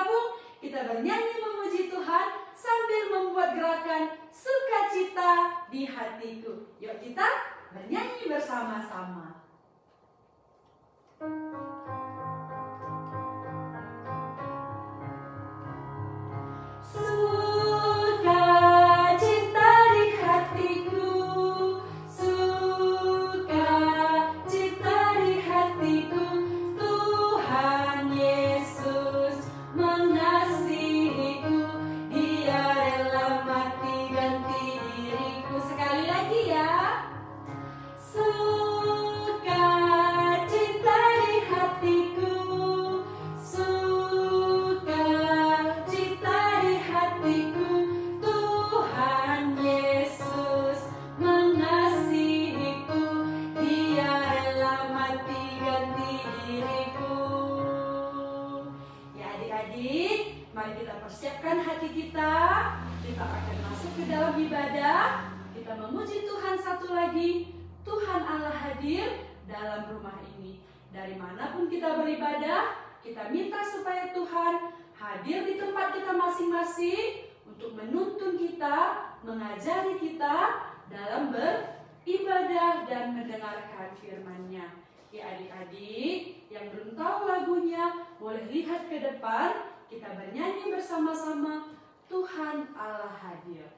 bergabung, kita bernyanyi memuji Tuhan sambil membuat gerakan sukacita di hatiku. Yuk kita bernyanyi bersama-sama. Mari kita persiapkan hati kita. Kita akan masuk ke dalam ibadah. Kita memuji Tuhan satu lagi. Tuhan Allah hadir dalam rumah ini. Dari manapun kita beribadah, kita minta supaya Tuhan hadir di tempat kita masing-masing untuk menuntun kita, mengajari kita dalam beribadah dan mendengarkan firman-Nya. Ya adik-adik yang belum tahu lagunya, boleh lihat ke depan. Kita bernyanyi bersama-sama, Tuhan Allah hadir.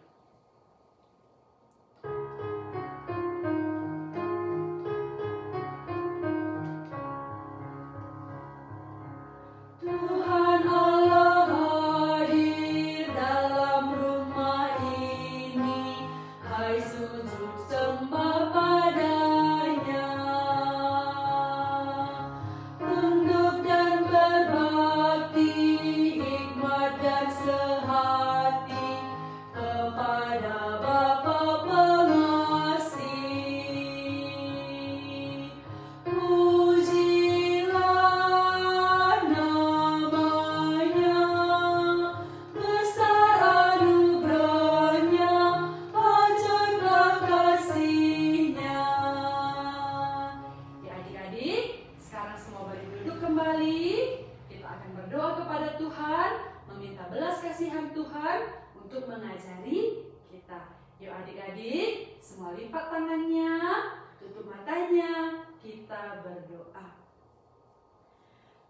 Tuhan Allah hadir dalam rumah ini, hai sujud sembah padanya, tunduk dan berbakti dan sehati kepada Bapa pengasih. Pujilah namanya, besar anugerahnya, ajaiblah kasihnya. Ya adik-adik, sekarang semua boleh duduk kembali. Kita akan berdoa kepada Tuhan, meminta belas kasihan Tuhan untuk mengajari kita. Yuk adik-adik, semua lipat tangannya, tutup matanya, kita berdoa.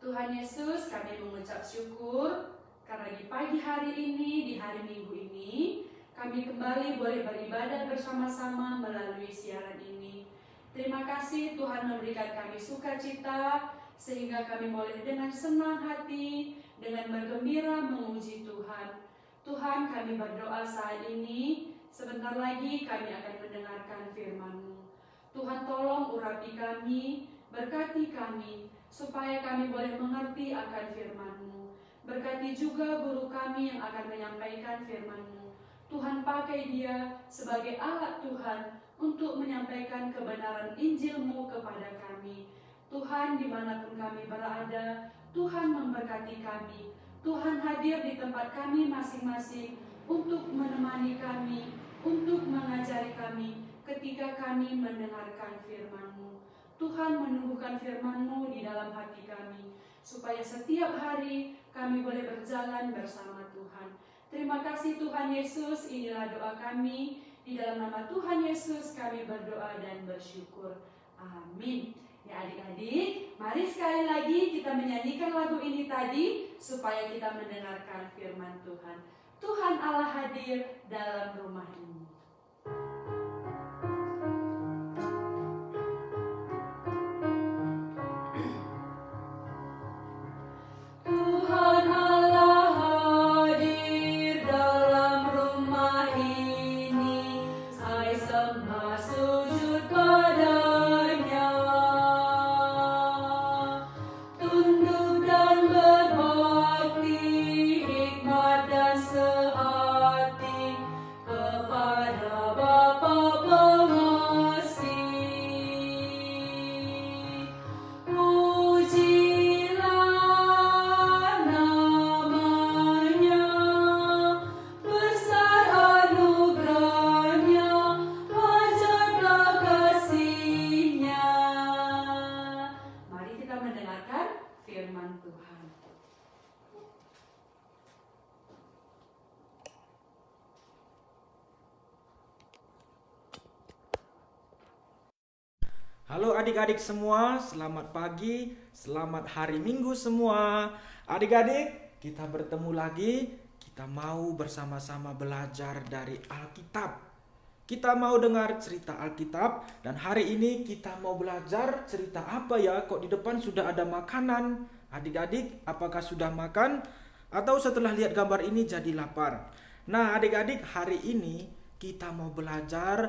Tuhan Yesus, kami mengucap syukur karena di pagi hari ini, di hari Minggu ini, kami kembali boleh beribadah bersama-sama melalui siaran ini. Terima kasih Tuhan memberikan kami sukacita, sehingga kami boleh dengan senang hati, dengan bergembira memuji Tuhan. Tuhan, kami berdoa saat ini, sebentar lagi kami akan mendengarkan firman-Mu. Tuhan, tolong urapi kami, berkati kami, supaya kami boleh mengerti akan firman-Mu. Berkati juga guru kami yang akan menyampaikan firman-Mu. Tuhan, pakai dia sebagai alat Tuhan untuk menyampaikan kebenaran Injil-Mu kepada kami. Tuhan, dimanapun kami berada, Tuhan memberkati kami. Tuhan hadir di tempat kami masing-masing untuk menemani kami, untuk mengajari kami ketika kami mendengarkan firman-Mu. Tuhan, menumbuhkan firman-Mu di dalam hati kami, supaya setiap hari kami boleh berjalan bersama Tuhan. Terima kasih Tuhan Yesus, inilah doa kami. Di dalam nama Tuhan Yesus kami berdoa dan bersyukur. Amin. Ya adik-adik, mari sekali lagi kita menyanyikan lagu ini tadi supaya kita mendengarkan firman Tuhan. Tuhan Allah hadir dalam rumah ini. Tuhan Allah hadir dalam rumah ini, saya sembah sujud padanya. Halo adik-adik semua, selamat pagi, selamat hari Minggu semua. Adik-adik, kita bertemu lagi. Kita mau bersama-sama belajar dari Alkitab. Kita mau dengar cerita Alkitab, dan hari ini kita mau belajar cerita apa ya? Kok di depan sudah ada makanan? Adik-adik, apakah sudah makan? Atau setelah lihat gambar ini jadi lapar? Nah adik-adik, hari ini kita mau belajar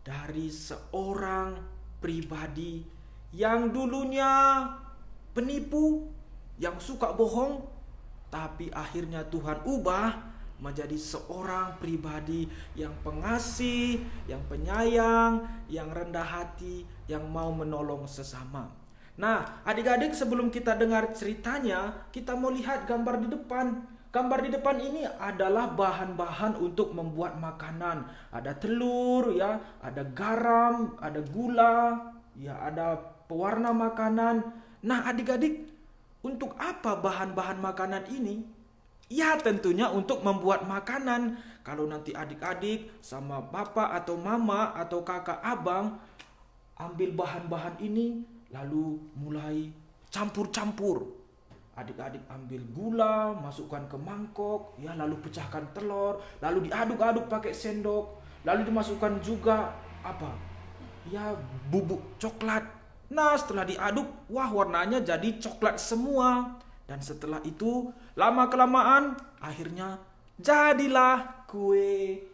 dari seorang pribadi yang dulunya penipu, yang suka bohong, tapi akhirnya Tuhan ubah menjadi seorang pribadi yang pengasih, yang penyayang, yang rendah hati, yang mau menolong sesama. Nah, adik-adik, sebelum kita dengar ceritanya, kita mau lihat gambar di depan. Gambar di depan ini adalah bahan-bahan untuk membuat makanan. Ada telur, ya, ada garam, ada gula, ya, ada pewarna makanan. Nah, adik-adik, untuk apa bahan-bahan makanan ini? Ya, tentunya untuk membuat makanan. Kalau nanti adik-adik sama bapak atau mama atau kakak abang ambil bahan-bahan ini, lalu mulai campur-campur. Adik-adik ambil gula, masukkan ke mangkok, ya, lalu pecahkan telur, lalu diaduk-aduk pakai sendok, lalu dimasukkan juga apa? Ya, bubuk coklat. Nah, setelah diaduk, wah, warnanya jadi coklat semua. Dan setelah itu, lama-kelamaan akhirnya jadilah kue.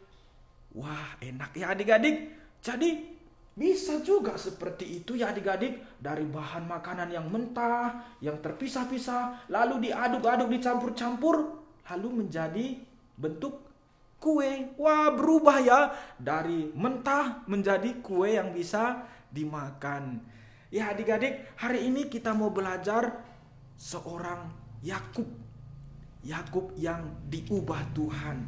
Wah, enak ya adik-adik. Jadi bisa juga seperti itu ya adik-adik, dari bahan makanan yang mentah, yang terpisah-pisah, lalu diaduk-aduk, dicampur-campur, lalu menjadi bentuk kue. Wah, berubah ya, dari mentah menjadi kue yang bisa dimakan. Ya adik-adik, hari ini kita mau belajar seorang Yakub. Yakub yang diubah Tuhan.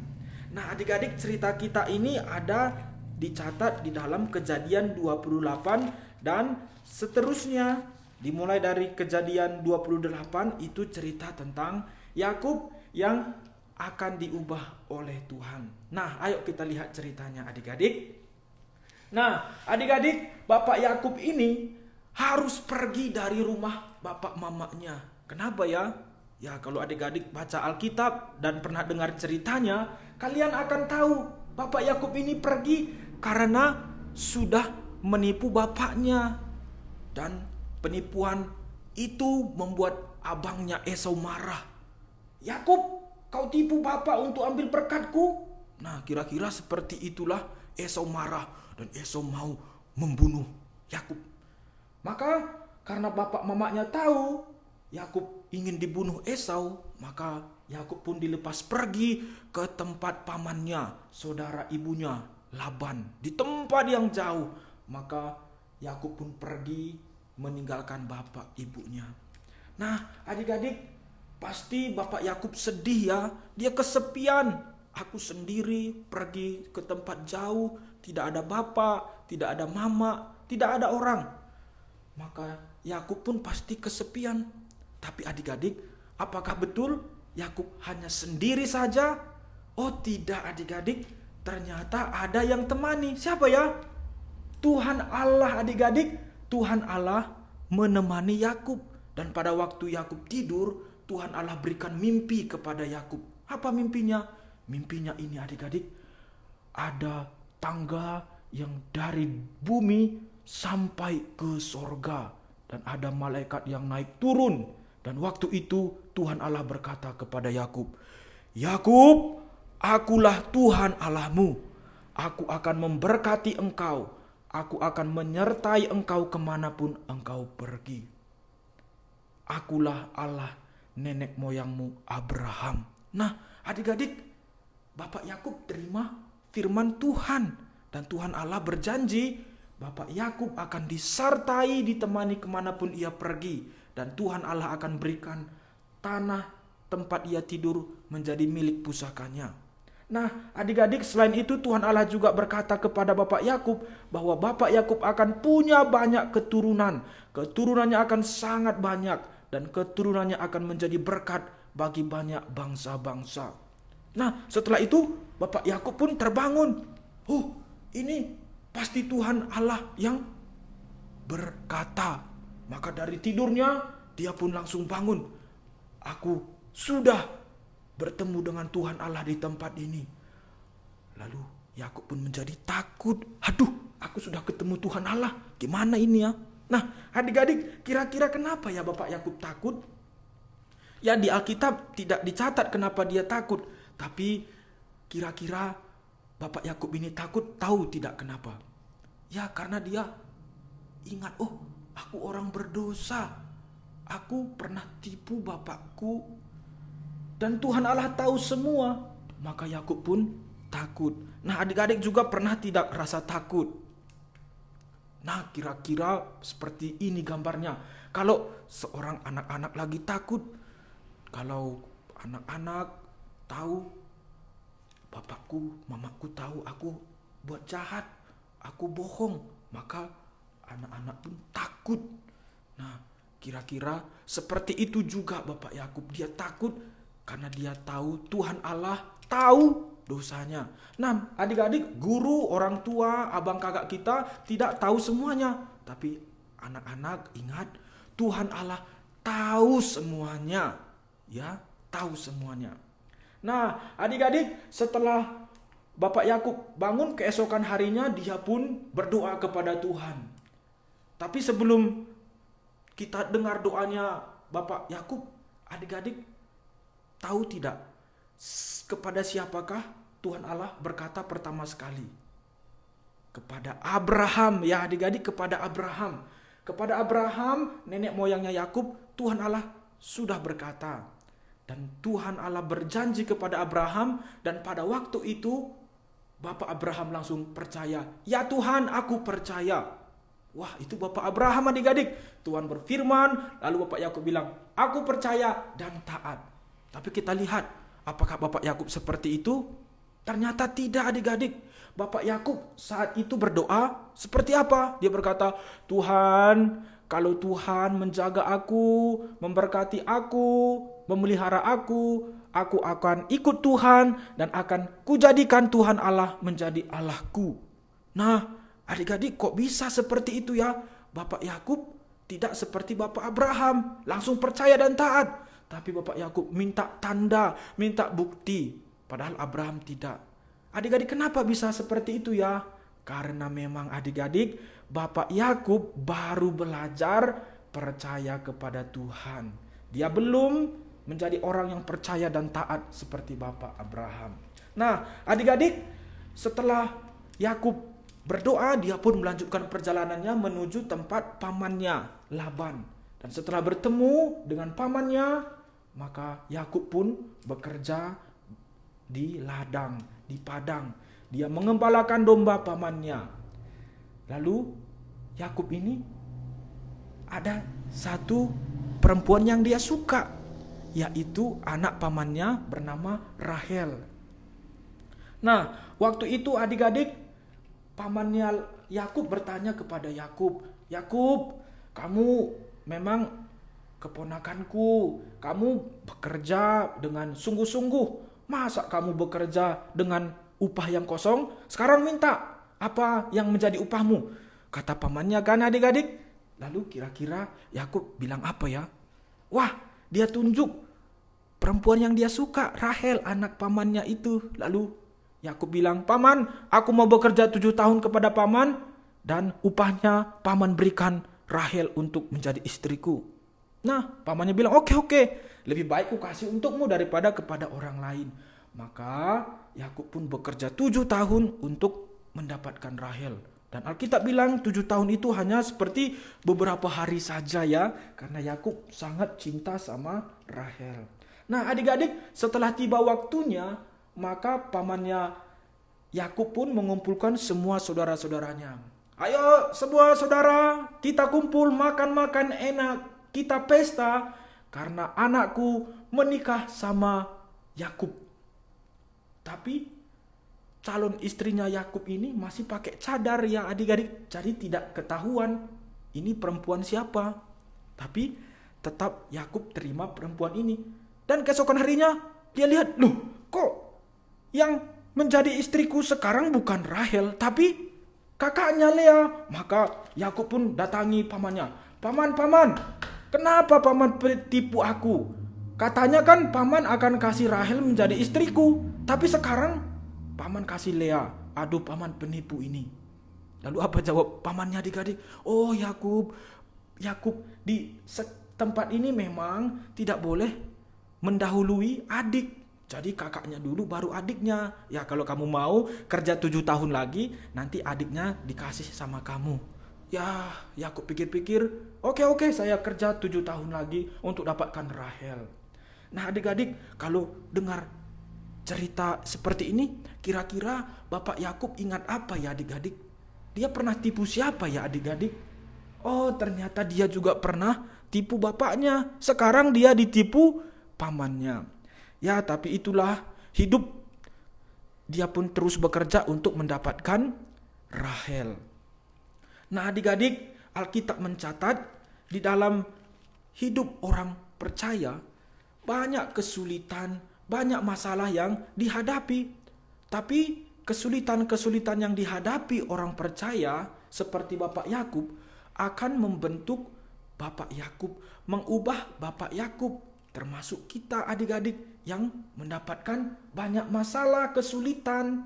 Nah adik-adik, cerita kita ini ada dicatat di dalam Kejadian 28 dan seterusnya. Dimulai dari Kejadian 28 itu cerita tentang Yakub yang akan diubah oleh Tuhan. Nah, ayo kita lihat ceritanya adik-adik. Nah, adik-adik, Bapak Yakub ini harus pergi dari rumah bapak mamanya. Kenapa ya? Ya, kalau adik-adik baca Alkitab dan pernah dengar ceritanya, kalian akan tahu Bapak Yakub ini pergi karena sudah menipu bapaknya. Dan penipuan itu membuat abangnya Esau marah. Yakub, kau tipu bapak untuk ambil berkatku? Nah, kira-kira seperti itulah Esau marah dan Esau mau membunuh Yakub. Maka karena bapak mamanya tahu Yakub ingin dibunuh Esau, maka Yakub pun dilepas pergi ke tempat pamannya, saudara ibunya Laban, di tempat yang jauh. Maka Yakub pun pergi meninggalkan bapak ibunya. Nah adik-adik, pasti bapak Yakub sedih ya. Dia kesepian. Aku sendiri pergi ke tempat jauh, tidak ada bapak, tidak ada mama, tidak ada orang. Maka Yakub pun pasti kesepian. Tapi adik-adik, apakah betul Yakub hanya sendiri saja? Oh tidak adik-adik, ternyata ada yang temani. Siapa ya? Tuhan Allah adik-adik. Tuhan Allah menemani Yakub. Dan pada waktu Yakub tidur, Tuhan Allah berikan mimpi kepada Yakub. Apa mimpinya? Mimpinya ini adik-adik, ada tangga yang dari bumi sampai ke sorga. Dan ada malaikat yang naik turun. Dan waktu itu Tuhan Allah berkata kepada Yakub, Yakub, akulah Tuhan Allahmu. Aku akan memberkati engkau. Aku akan menyertai engkau kemanapun engkau pergi. Akulah Allah nenek moyangmu Abraham. Nah adik-adik, Bapak Yakub terima firman Tuhan. Dan Tuhan Allah berjanji Bapak Yakub akan disertai, ditemani kemanapun ia pergi. Dan Tuhan Allah akan berikan tanah tempat ia tidur menjadi milik pusakanya. Nah adik-adik, selain itu Tuhan Allah juga berkata kepada Bapak Yakub bahwa Bapak Yakub akan punya banyak keturunan. Keturunannya akan sangat banyak dan keturunannya akan menjadi berkat bagi banyak bangsa-bangsa. Nah setelah itu Bapak Yakub pun terbangun. Ini pasti Tuhan Allah yang berkata. Maka dari tidurnya dia pun langsung bangun. Aku sudah bertemu dengan Tuhan Allah di tempat ini. Lalu Yakub pun menjadi takut. Aduh, aku sudah ketemu Tuhan Allah. Gimana ini ya? Nah, adik-adik, kira-kira kenapa ya Bapak Yakub takut? Ya, di Alkitab tidak dicatat kenapa dia takut. Tapi kira-kira Bapak Yakub ini takut, tahu tidak kenapa? Ya, karena dia ingat, oh, aku orang berdosa. Aku pernah tipu bapakku. Dan Tuhan Allah tahu semua. Maka Yakub pun takut. Nah, adik-adik juga pernah tidak rasa takut? Nah, kira-kira seperti ini gambarnya. Kalau seorang anak-anak lagi takut, kalau anak-anak tahu, bapakku, mamaku tahu aku buat jahat, aku bohong, maka anak-anak pun takut. Nah, kira-kira seperti itu juga Bapak Yakub. Dia takut karena dia tahu Tuhan Allah tahu dosanya. Nah, adik-adik, guru, orang tua, abang kakak kita tidak tahu semuanya. Tapi anak-anak ingat, Tuhan Allah tahu semuanya. Ya, tahu semuanya. Nah, adik-adik, setelah Bapak Yakub bangun keesokan harinya, dia pun berdoa kepada Tuhan. Tapi sebelum kita dengar doanya Bapak Yakub, adik-adik tahu tidak kepada siapakah Tuhan Allah berkata pertama sekali? Kepada Abraham, ya adik-adik, kepada Abraham. Kepada Abraham, nenek moyangnya Yakub, Tuhan Allah sudah berkata. Dan Tuhan Allah berjanji kepada Abraham, dan pada waktu itu Bapak Abraham langsung percaya. Ya Tuhan, aku percaya. Wah, itu Bapak Abraham adik-adik. Tuhan berfirman, lalu Bapak Yakub bilang, aku percaya dan taat. Tapi kita lihat, apakah Bapak Yakub seperti itu? Ternyata tidak adik-adik. Bapak Yakub saat itu berdoa seperti apa? Dia berkata, Tuhan, kalau Tuhan menjaga aku, memberkati aku, memelihara aku akan ikut Tuhan dan akan kujadikan Tuhan Allah menjadi Allahku. Nah, adik-adik, kok bisa seperti itu ya? Bapak Yakub tidak seperti Bapak Abraham, langsung percaya dan taat. Tapi Bapak Yakub minta tanda, minta bukti. Padahal Abraham tidak. Adik-adik, kenapa bisa seperti itu ya? Karena memang adik-adik, Bapak Yakub baru belajar percaya kepada Tuhan. Dia belum menjadi orang yang percaya dan taat seperti Bapak Abraham. Nah, adik-adik, setelah Yakub berdoa, dia pun melanjutkan perjalanannya menuju tempat pamannya, Laban. Dan setelah bertemu dengan pamannya, maka Yakub pun bekerja di ladang, di padang. Dia mengembalakan domba pamannya. Lalu Yakub ini ada satu perempuan yang dia suka, yaitu anak pamannya bernama Rahel. Nah, waktu itu adik-adik, pamannya Yakub bertanya kepada Yakub, Yakub, kamu memang keponakanku, kamu bekerja dengan sungguh-sungguh. Masa kamu bekerja dengan upah yang kosong? Sekarang minta apa yang menjadi upahmu? Kata pamannya kan adik-adik. Lalu kira-kira Yakub bilang apa ya? Wah, dia tunjuk perempuan yang dia suka, Rahel, anak pamannya itu. Lalu Yakub bilang, paman, aku mau bekerja 7 tahun kepada paman, dan upahnya paman berikan Rahel untuk menjadi istriku. Nah, pamannya bilang, oke, lebih baik ku kasih untukmu daripada kepada orang lain. Maka Yakub pun bekerja 7 tahun untuk mendapatkan Rahel. Dan Alkitab bilang 7 tahun itu hanya seperti beberapa hari saja ya, karena Yakub sangat cinta sama Rahel. Nah, adik-adik, setelah tiba waktunya, maka pamannya Yakub pun mengumpulkan semua saudara-saudaranya. Ayo semua saudara, kita kumpul makan-makan enak, kita pesta karena anakku menikah sama Yakub. Tapi calon istrinya Yakub ini masih pakai cadar ya adik-adik, jadi tidak ketahuan ini perempuan siapa. Tapi tetap Yakub terima perempuan ini. Dan keesokan harinya dia lihat, loh kok yang menjadi istriku sekarang bukan Rahel, tapi kakaknya Lea. Maka Yakub pun datangi pamannya. Paman, kenapa paman tipu aku? Katanya kan paman akan kasih Rahel menjadi istriku, tapi sekarang paman kasih Lea. Aduh, paman penipu ini. Lalu apa jawab pamannya adik-adik? Oh Yakub, di tempat ini memang tidak boleh mendahului adik. Jadi kakaknya dulu baru adiknya. Ya kalau kamu mau kerja 7 tahun lagi, nanti adiknya dikasih sama kamu. Ya Yakub pikir-pikir, oke, saya kerja 7 tahun lagi untuk dapatkan Rahel. Nah adik-adik, kalau dengar cerita seperti ini, kira-kira Bapak Yakub ingat apa ya adik-adik? Dia pernah tipu siapa ya adik-adik? Oh ternyata dia juga pernah tipu bapaknya. Sekarang dia ditipu pamannya. Ya tapi itulah hidup. Dia pun terus bekerja untuk mendapatkan Rahel. Nah adik-adik, Alkitab mencatat di dalam hidup orang percaya banyak kesulitan, banyak masalah yang dihadapi. Tapi kesulitan-kesulitan yang dihadapi orang percaya seperti Bapak Yakub akan membentuk Bapak Yakub, mengubah Bapak Yakub, termasuk kita adik-adik yang mendapatkan banyak masalah, kesulitan.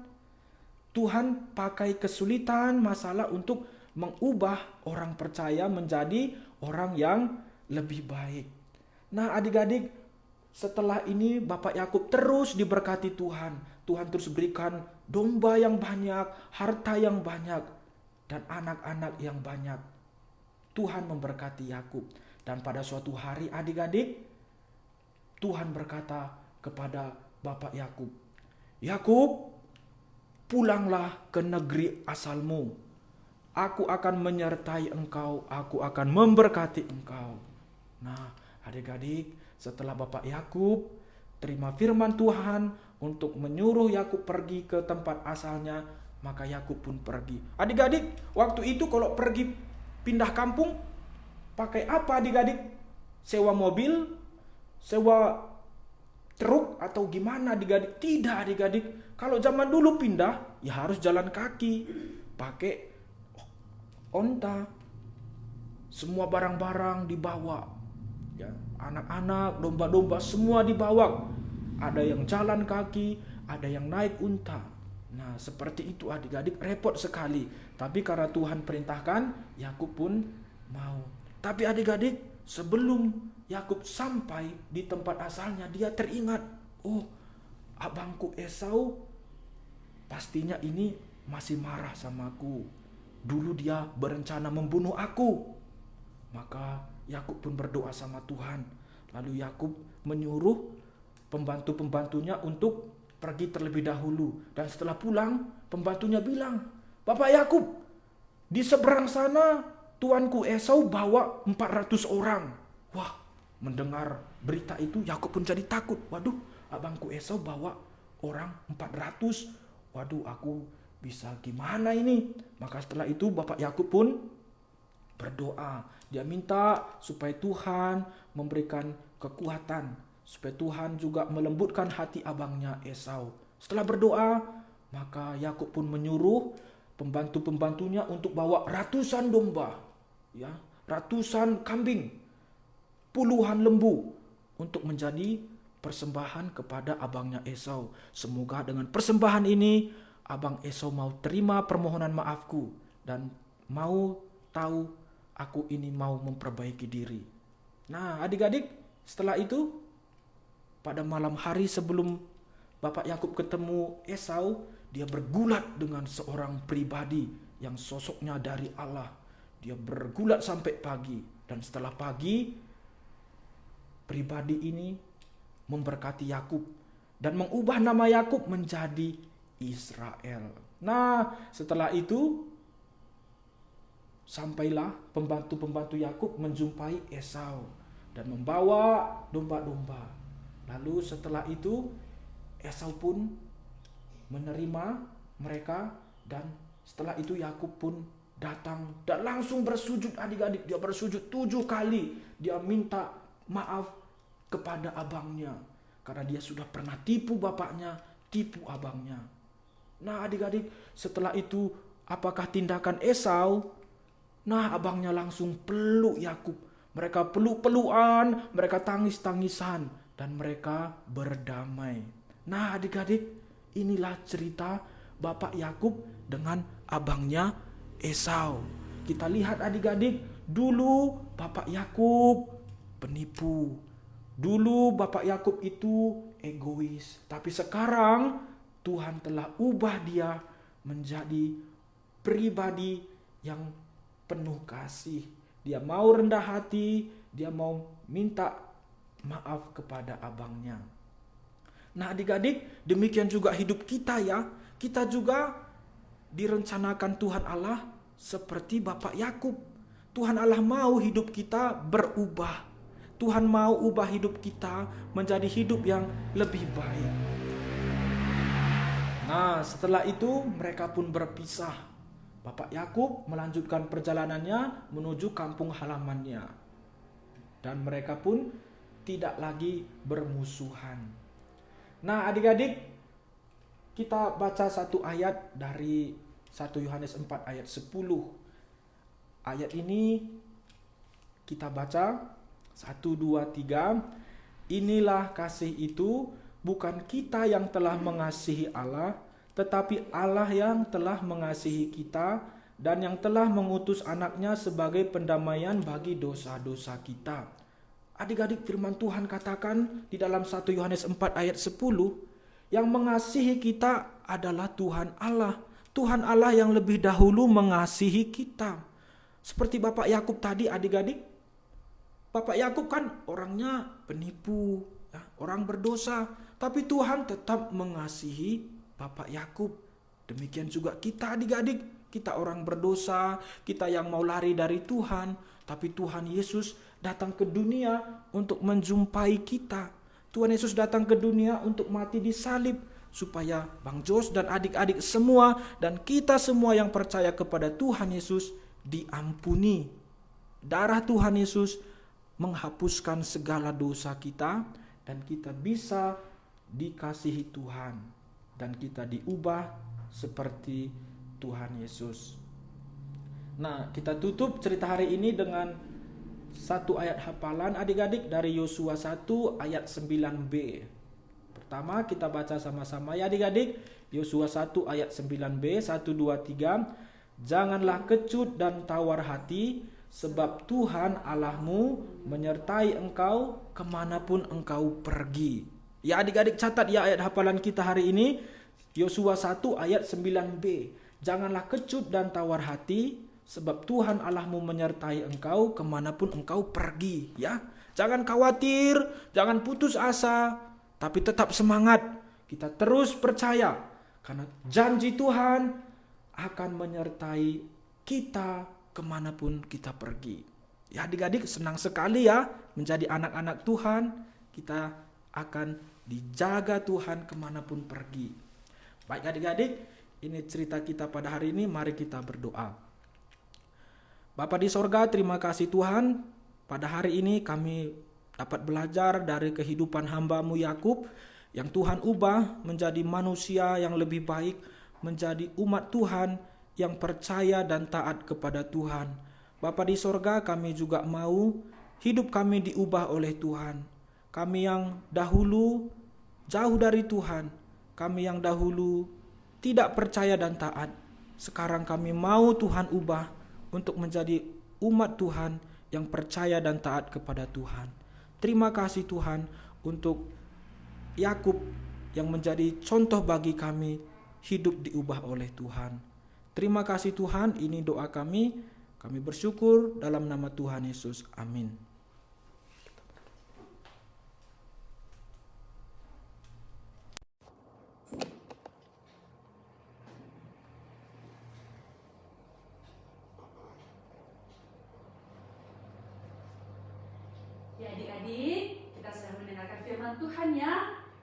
Tuhan pakai kesulitan, masalah untuk mengubah orang percaya menjadi orang yang lebih baik. Nah adik-adik, setelah ini Bapak Yakub terus diberkati Tuhan. Tuhan terus berikan domba yang banyak, harta yang banyak, dan anak-anak yang banyak. Tuhan memberkati Yakub. Dan pada suatu hari adik-adik, Tuhan berkata kepada Bapak Yakub, Yakub, pulanglah ke negeri asalmu. Aku akan menyertai engkau, aku akan memberkati engkau. Nah, adik-adik, setelah Bapak Yakub terima firman Tuhan untuk menyuruh Yakub pergi ke tempat asalnya, maka Yakub pun pergi. Adik-adik, waktu itu kalau pergi pindah kampung, pakai apa adik-adik? Sewa mobil, sewa truk atau gimana adik-adik? Tidak adik-adik. Kalau zaman dulu pindah, ya harus jalan kaki, pakai onta. Semua barang-barang dibawa. Ya, anak-anak, domba-domba semua dibawa. Ada yang jalan kaki, ada yang naik unta. Nah, seperti itu adik-adik, repot sekali. Tapi karena Tuhan perintahkan, Yakub pun mau. Tapi adik-adik, sebelum Yakub sampai di tempat asalnya, dia teringat, oh, abangku Esau pastinya ini masih marah sama aku. Dulu dia berencana membunuh aku. Maka Yakub pun berdoa sama Tuhan. Lalu Yakub menyuruh pembantu-pembantunya untuk pergi terlebih dahulu. Dan setelah pulang, pembantunya bilang, Bapak Yakub, di seberang sana tuanku Esau bawa 400 orang. Wah, mendengar berita itu Yakub pun jadi takut. Waduh, abangku Esau bawa orang 400. Waduh, aku bisa gimana ini? Maka setelah itu Bapak Yakub pun berdoa. Dia minta supaya Tuhan memberikan kekuatan, supaya Tuhan juga melembutkan hati abangnya Esau. Setelah berdoa, maka Yakub pun menyuruh pembantu-pembantunya untuk bawa ratusan domba, ya, ratusan kambing, puluhan lembu untuk menjadi persembahan kepada abangnya Esau. Semoga dengan persembahan ini abang Esau mau terima permohonan maafku dan mau tahu aku ini mau memperbaiki diri. Nah, adik-adik, setelah itu pada malam hari sebelum Bapak Yakub ketemu Esau, dia bergulat dengan seorang pribadi yang sosoknya dari Allah. Dia bergulat sampai pagi, dan setelah pagi pribadi ini memberkati Yakub dan mengubah nama Yakub menjadi Israel. Nah, setelah itu sampailah pembantu-pembantu Yakub menjumpai Esau dan membawa domba-domba. Lalu setelah itu Esau pun menerima mereka, dan setelah itu Yakub pun datang dan langsung bersujud adik-adik. Dia bersujud 7 kali. Dia minta maaf kepada abangnya karena dia sudah pernah tipu bapaknya, tipu abangnya. Nah adik-adik, setelah itu apakah tindakan Esau? Nah, abangnya langsung peluk Yakub. Mereka peluk-pelukan, mereka tangis-tangisan, dan mereka berdamai. Nah, adik-adik, inilah cerita Bapak Yakub dengan abangnya Esau. Kita lihat adik-adik, dulu Bapak Yakub penipu. Dulu Bapak Yakub itu egois. Tapi sekarang Tuhan telah ubah dia menjadi pribadi yang penuh kasih. Dia mau rendah hati, dia mau minta maaf kepada abangnya. Nah, adik-adik, demikian juga hidup kita ya. Kita juga direncanakan Tuhan Allah seperti Bapak Yakub. Tuhan Allah mau hidup kita berubah. Tuhan mau ubah hidup kita menjadi hidup yang lebih baik. Nah, setelah itu mereka pun berpisah. Bapak Yakub melanjutkan perjalanannya menuju kampung halamannya. Dan mereka pun tidak lagi bermusuhan. Nah, adik-adik, kita baca satu ayat dari 1 Yohanes 4 ayat 10. Ayat ini kita baca 1, 2, 3. Inilah kasih itu, bukan kita yang telah mengasihi Allah, tetapi Allah yang telah mengasihi kita dan yang telah mengutus anaknya sebagai pendamaian bagi dosa-dosa kita. Adik-adik, firman Tuhan katakan di dalam 1 Yohanes 4 ayat 10, yang mengasihi kita adalah Tuhan Allah. Tuhan Allah yang lebih dahulu mengasihi kita. Seperti Bapak Yakub tadi, adik-adik. Bapak Yakub kan orangnya penipu, ya, orang berdosa. Tapi Tuhan tetap mengasihi Bapak Yakub. Demikian juga kita, adik-adik. Kita orang berdosa, kita yang mau lari dari Tuhan. Tapi Tuhan Yesus datang ke dunia untuk menjumpai kita. Tuhan Yesus datang ke dunia untuk mati di salib. Supaya Bang Jos dan adik-adik semua dan kita semua yang percaya kepada Tuhan Yesus diampuni. Darah Tuhan Yesus menghapuskan segala dosa kita. Dan kita bisa dikasihi Tuhan. Dan kita diubah seperti Tuhan Yesus. Nah, kita tutup cerita hari ini dengan satu ayat hafalan adik-adik dari Yosua 1 ayat 9b. Pertama kita baca sama-sama ya adik-adik. Yosua 1 ayat 9b, 1, 2, 3. Janganlah kecut dan tawar hati, sebab Tuhan Allahmu menyertai engkau kemanapun engkau pergi. Ya adik-adik, catat ya ayat hafalan kita hari ini. Yosua 1 ayat 9b. Janganlah kecut dan tawar hati, sebab Tuhan Allahmu menyertai engkau kemanapun engkau pergi. Ya, jangan khawatir, jangan putus asa, tapi tetap semangat. Kita terus percaya, karena janji Tuhan akan menyertai kita kemanapun kita pergi. Ya adik-adik, senang sekali ya menjadi anak-anak Tuhan. Kita akan dijaga Tuhan kemanapun pergi. Baik adik-adik, ini cerita kita pada hari ini. Mari kita berdoa. Bapa di sorga, terima kasih Tuhan. Pada hari ini kami dapat belajar dari kehidupan hamba-Mu Yakub yang Tuhan ubah menjadi manusia yang lebih baik, menjadi umat Tuhan yang percaya dan taat kepada Tuhan. Bapa di sorga, kami juga mau hidup kami diubah oleh Tuhan. Kami yang dahulu jauh dari Tuhan, kami yang dahulu tidak percaya dan taat, sekarang kami mau Tuhan ubah untuk menjadi umat Tuhan yang percaya dan taat kepada Tuhan. Terima kasih Tuhan untuk Yakub yang menjadi contoh bagi kami hidup diubah oleh Tuhan. Terima kasih Tuhan, ini doa kami. Kami bersyukur dalam nama Tuhan Yesus. Amin. Ya adik-adik, kita sudah mendengarkan firman Tuhan ya.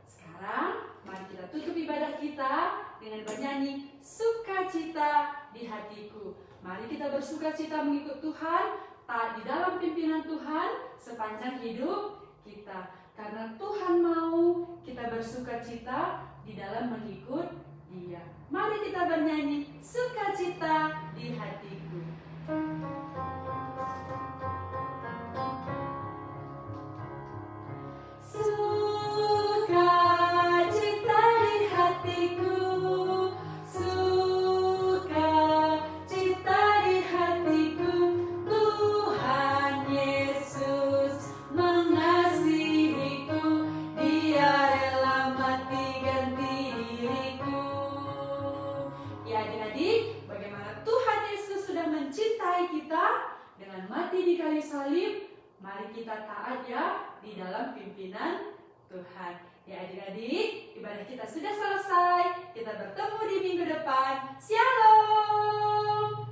Sekarang mari kita tutup ibadah kita dengan bernyanyi Sukacita di Hatiku. Mari kita bersukacita mengikut Tuhan, taat di dalam pimpinan Tuhan sepanjang hidup kita. Karena Tuhan mau kita bersukacita di dalam mengikut Dia. Mari kita bernyanyi Sukacita kita taat ya di dalam pimpinan Tuhan. Ya adik-adik, ibadah kita sudah selesai. Kita bertemu di minggu depan. Shalom.